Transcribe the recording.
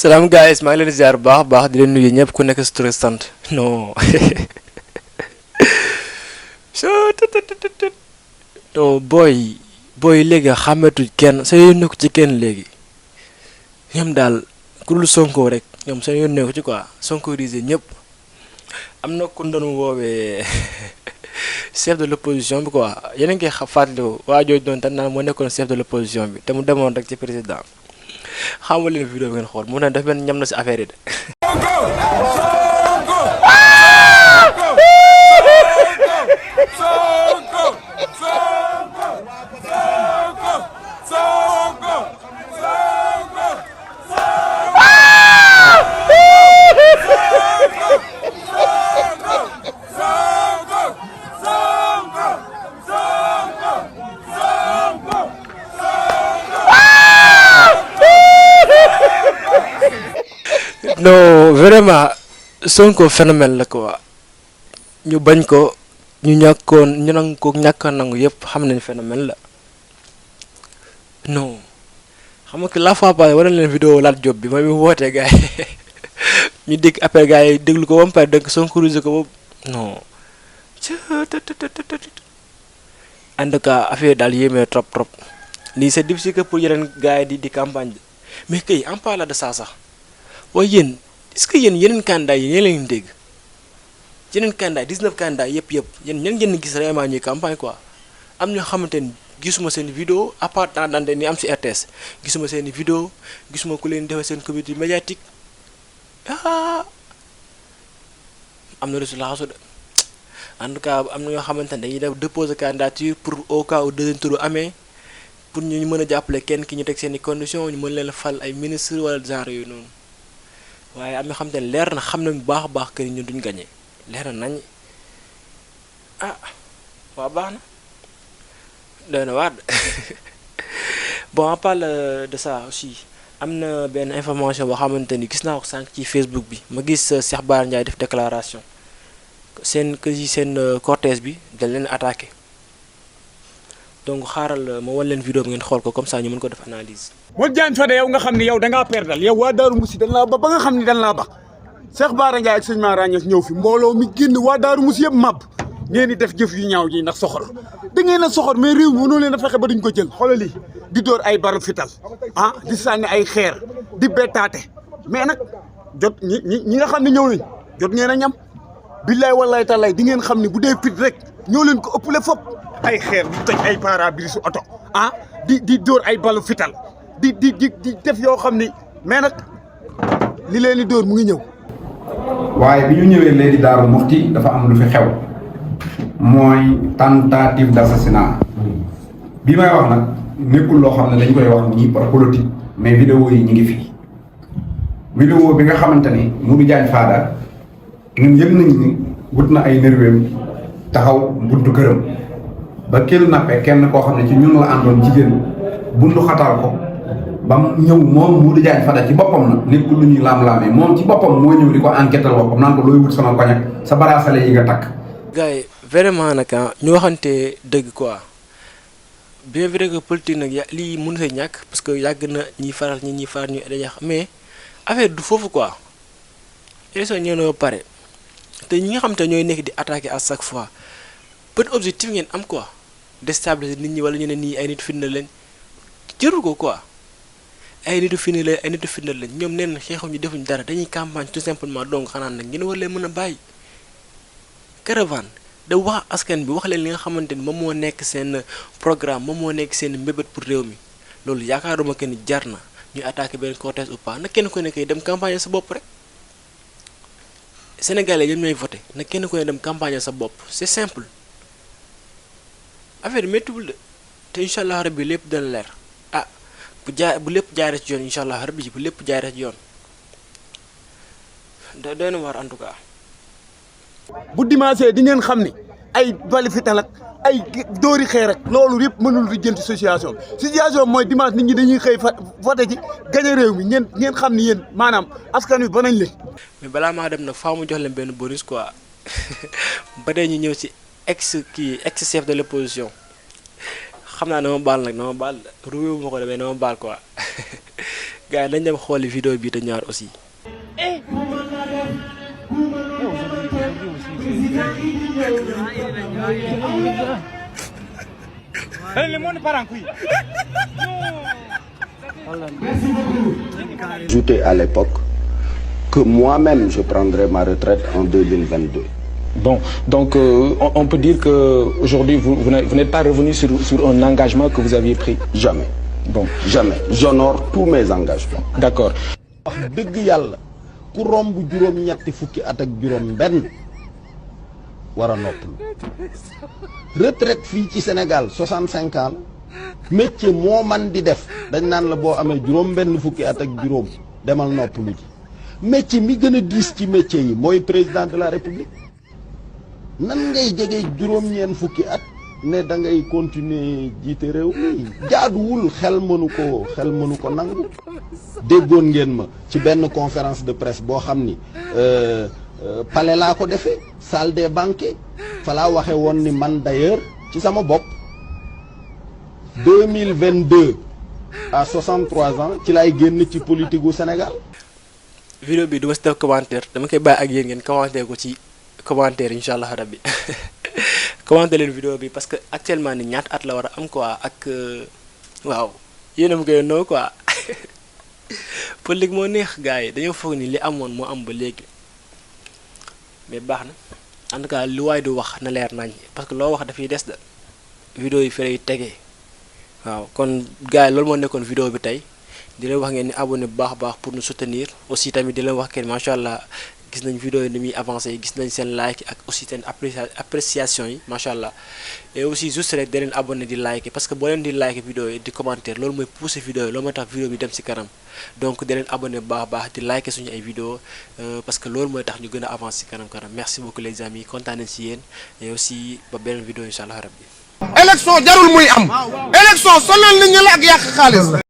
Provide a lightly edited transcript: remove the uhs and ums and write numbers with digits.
Salam guys, maa ngi leen di ziar bu baax di leen nuyu ñëpp ku nekk si tur ak sant non non booy léegi xàmmeetuñ kenn sa yoon nekku ci kenn léegi ñoom daal ku dul Sonko rek ñoom seen yoon nekku ci quoi sonkorisé ñëpp am na ku doon woowee chef de l'opposition bi quoi yéen a ngi koy fàttaliku waa jooju doon tan naan moo nekkoon chef de l'opposition bi te mu demoon rek ci président xamal leen vidéo bi ngeen xool mu ne dafa mel ñam na si affaire yi de. non vraiment Sonko phénomène la quoi ñu bañ ko ñu ñàkkoon ñu nangu ko ñàkk a nangu yëpp xam nañ phénomène la non xam nga que la fois passée war na leen vidéo Lat Diop bi mooy bi mu wootee gars yi ñu dégg après gars yi déglu ko ba mu pare dégg sonkorisé ko boobu non en tout cas affaire daal yéemee trop lii c'est difficile que pour yeneen gars yi di campagne mais kay en parlant de ça sax. waaye yéen est-ce que yeneen candidats yi yéen leen dégg yeneen candidats 19 candidats yëpp yéen ñan ngeen gis vraiment ñuy campagne quoi am ñoo xamante ni gisuma seen vidéo à part dans ni am ci RTS gisuma seen vidéo gisuma ku leen defee seen comité médiatique am na résultat de en tout cas am na ñoo xamante ne dañuy def déposer candidature pour au cas où deuxième tour amee pour ñu mën a jàppale kenn ki ñu teg seen i conditions ñu mën leen fal ay ministre wala genre yooyu noonu. waaye am na xam te ne leer na xam nañ bu baax a baax que ni ñun duñ gagné leer na nañ waa baax na doy na waar bon on parle de ça aussi am na benn information boo xamante ni gis naa ko sànq ci Facebook bi ma gis Cheikh Bara Ndiaye def déclaration seen cortège bi dañ leen attaqué donc xaaral ma wan leen vidéo bi ngeen xool ko comme ça ñu mën ko def analyse. Modou Diagne Fada yow nga xam ne yow da ngaa perdal yow waa Darou Moussi dañ laa ba nga xam ne dañ laa ba Cheikh Bara Ndiaye ak sëñ Mara Niass ñëw fi mbooloo mi génn waa Darou Moussi yëpp màbb ngeen di def jëf yu ñaaw ji ndax soxor da ngeen a soxor mais réew mi mënoo leen a fexe ba duñ ko jël xoolal lii di dóor ay baru fital di sànni ay xeer di bettaate mais nag jot ñi nga xam ne ñëw nañ jot ngeen a ñam billaay wallaay tallaay di ngeen xam ne bu dee pit rek ñoo leen ko ëppale fop ay xeer di toj ay pare-brise oto di dóor ay balu fital di def yoo xam ni mais nag li leen di dóor mu ngi ñëw. waaye bi ñu ñëwee léegi Darou Mouhty dafa am lu fi xew mooy tentative d'assassinat bi may wax nag nekkul loo xam ne dañ koy wax nii par politique mais vidéo yi ñu ngi fi. vidéo bi nga xamante ni Modou Diagne Fada ñun yëg nañ ni wut na ay nerveem taxaw buntu këram ba kidnappé kenn koo xam ne ci ñun la àndoon jigéen buntu xatal ko. ba mu ñëw moom Modou Diagne Fada ci boppam na nekkul lu ñuy laam-laamee moom ci boppam moo ñëw di ko enquêtal boppam naan ko looy wut sama koñ ak sa baraasale yi nga takk. gars yi vraiment nag ñu waxante dëgg quoi bien vrai que politique nag lii mën na ñàkk parce que yàgg na ñiy faral ñi faral ñu dañuy mais affaire du foofu quoi élection ñëw na ba pare te ñi nga xam te ñooy nekk di attaquer à chaque fois peut objectif ngeen am quoi déstabiliser nit ñi wala ñu ne nii ay nit fitna leen jërul ko quoi. ay nitu fitna lañ ñoom neen xeexuñu defuñu dara dañuy campagne tout simplement donc xanaa nag ngeen war leen mën a bàyyi caravane da wax askan bi wax leen li nga xamante ni moom moo nekk seen programme moom moo nekk seen mbébét pour réew mi loolu yaakaaruma que ni jar na ñuy attaquer benn cortège ou pas nag kenn ku nekkee dem campagne sa bopp rek Sénégalais ñoom ñooy voté nag kenn ku ne dem campagne sa bopp c'est simple affaire méttiwul de te incha allah rabbi lépp dana leer bu lépp jaaree ci yoon incha allah rabbi bu lépp jaaree ci yoon doy na waar en tout cas. bu dimanche di ngeen xam ni ay bali fital ak ay dóori xeer rek loolu yëpp mënul di jënti situation mooy dimanche nit ñi dañuy xëy voté ci gañe réew mi ngeen xam ni yéen maanaam askan wi ba nañ leen. mais balaa maa dem nag faaw mu jox leen benn bonus quoi ba dee ñu ñëw ci ex chef de l'opposition xam naa dama baal nag dama baal ruwéewu ma ko demee dama baal quoi gars yi dañ dem xooli vidéo bi te ñaar aussi. Ajouté à l'époque que moi-même je prendrai ma retraite en 2022. Bon, donc on peut dire qu'aujourd'hui vous n'êtes pas revenu sur un engagement que vous aviez pris. Jamais. Bon, jamais. J'honore tous mes engagements. D'accord. wax dëgg yàlla ku romb juróom-ñetti fukki at ak juróom-benn war a noppalu retraite fii ci Sénégal 65 ans métier moo man di def dañ naan la boo amee juróom-benn fukki at ak juróom demal noppalu ji métier mi gën a diis ci métier yi mooy président de la République nan ngay jege juróom-ñeent fukki at ne da ngay continuer jiite réew mi jaaduwul xel mënu ko nangu déggoon ngeen ma ci benn conférence de presse boo xam ni palais laa ko defee salle des banquets fa laa waxe woon ni man d'ailleurs ci sama bopp 2022 à 63 ans ci laay génn ci politique gu Sénégal. vidéo bi du ma si def commentaire dama koy bàyyi ak yéen ngeen commenter ko ci commentaire incha allah rabbi commenter leen vidéo bi parce que actuellement ni ñaata at la war a am quoi ak waaw yéen a ma koy noo quoi politique moo neex gars yi dañoo foog ni li amoon moo am ba léegi mais baax na en tout cas lu waay du wax na leer nañ parce que loo wax dafay des da vidéo yi fi lay tegee waaw kon gars yi loolu moo nekkoon vidéo bi tey di leen wax ngeen ni abonné bu baax a baax pour nous soutenir aussi tamit di leen wax kenn macha allah gis nañ vidéo yi ni muy avancé gis nañ seen like ak aussi seen appréciation yi macha allah et aussi juste rek da leen abonné di like parce que boo leen di like vidéo yi di commentaire loolu mooy pousser vidéo yi loolu mooy tax vidéo bi dem ci kanam donc da leen abonné bu baax a baax di like suñu ay vidéo parce que loolu mooy tax ñu gën a avancer ci kanam merci beaucoup les amis kontaan nañ ci yéen et aussi ba beneen vidéo incha allah rabbi élection jarul muy am élection sonal nit ñi la ak yàq xaalis